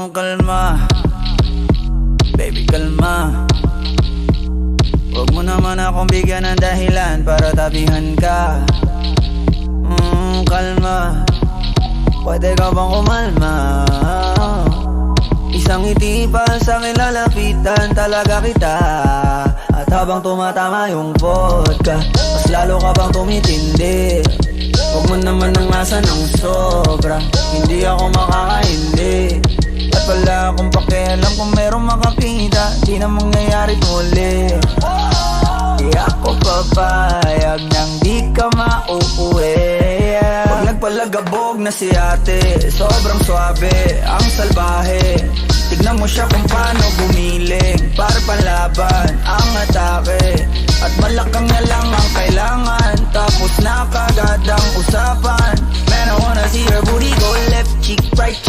Kalma, baby kalma. Huwag mo naman akong bigyan ng dahilan para tabihan ka. Kalma, pwede ka bang kumalma? Isang ngiti pa sa akin lalapitan talaga kita. At habang tumatama yung vodka, mas lalo ka bang tumitindi. Huwag mo naman nang asa ng sobra, hindi ako makakaindi. At wala akong pakialam kung merong makakita, di na mangyayari muli. Di ako papayag nang di ka mauuwi. Pag nagpalagabog na si ate, sobrang swabe, ang salbahe. Tignan mo siya kung paano gumiling, para panlaban ang atake. At malakang na lang ang kailangan, tapos na kagad ang usapan. Man, I wanna see her booty go left cheek, right cheek.